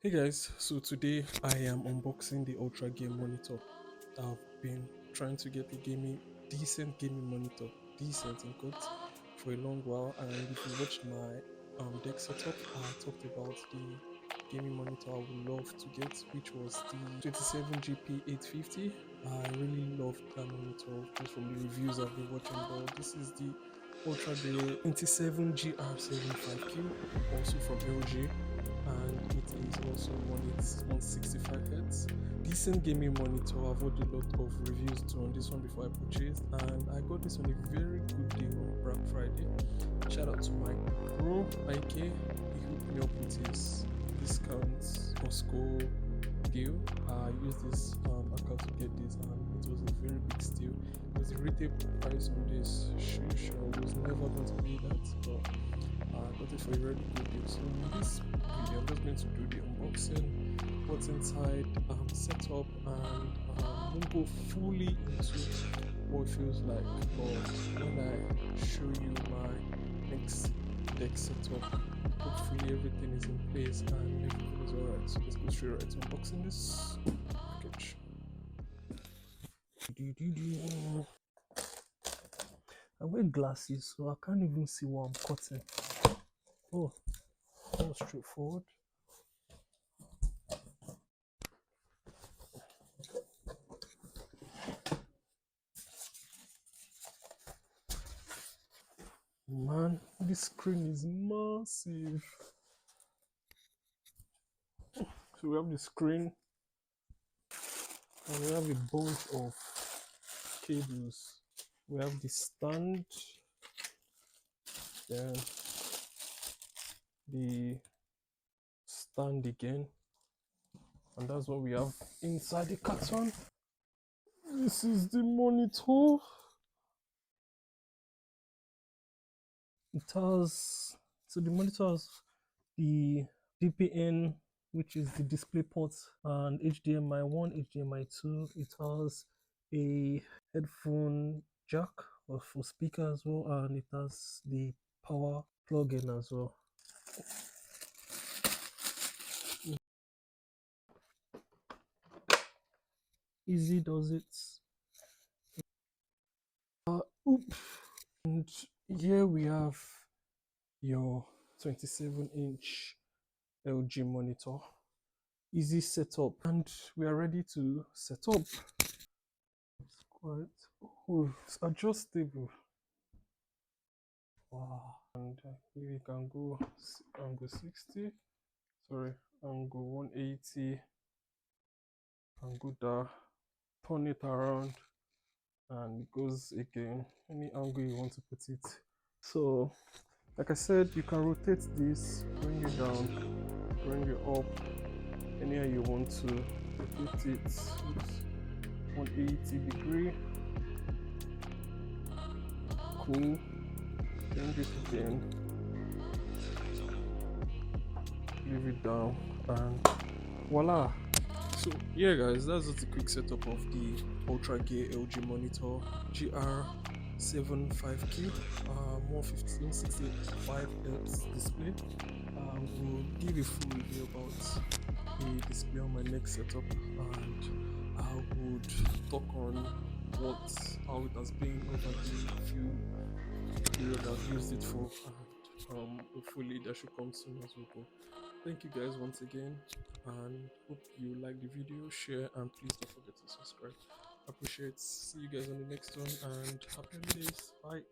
Hey guys, so today I am unboxing the UltraGear monitor. I've been trying to get a decent gaming monitor, decent in quotes, for a long while. And if you watched my deck setup, I talked about the gaming monitor I would love to get, which was the 27GP850. I really loved that monitor just from the reviews I've been watching. But this is the UltraGear 27GR75Q, also from LG, and it is also 165 hertz. Decent gaming monitor. I've watched a lot of reviews too on this one before I purchased, and I got this on a very good deal on Black Friday. Shout out to my bro IK. He hooked me up with his discount Costco deal. I used this account to get this, and it was a very big steal. Because the retail price on this, I was never going to pay that, but I got it for a very good deal. So in this video, I'm just going to do the unboxing, what's inside, setup, and won't go fully into what it feels like. But when I show you my next deck setup, hopefully everything is in place and everything is alright. So let's go straight right to unboxing this package. I wear glasses, so I can't even see what I'm cutting. Oh, that was straightforward. Man, this screen is massive. So we have the screen, and we have a bunch of cables. We have the stand, then the stand again, and that's what we have inside the carton. This is the monitor. The monitor has the DPN, which is the display port, and HDMI 1, HDMI 2. It has a headphone jack for speaker as well, and it has the power plug-in as well. Easy does it. And here we have your 27-inch LG monitor. Easy setup, and we are ready to set up. It's it's adjustable. Wow. And here we can go angle 60, angle 180, and go there, turn it around, and it goes again, any angle you want to put it. So like I said, you can rotate this, bring it down, bring it up, anywhere you want to rotate it. It's 180 degree. Cool. Bring it again, leave it down, and voila. So yeah guys, that's just a quick setup of the UltraGear LG monitor GR75Q, 165 Hz display. We'll give a full review about the display on my next setup, and I would talk on how it has been over the few period I've used it for, and hopefully that should come soon as we go. Thank you guys once again, and hope you like the video, share, and please don't forget to subscribe. Appreciate. See you guys on the next one, and happy holidays. Bye.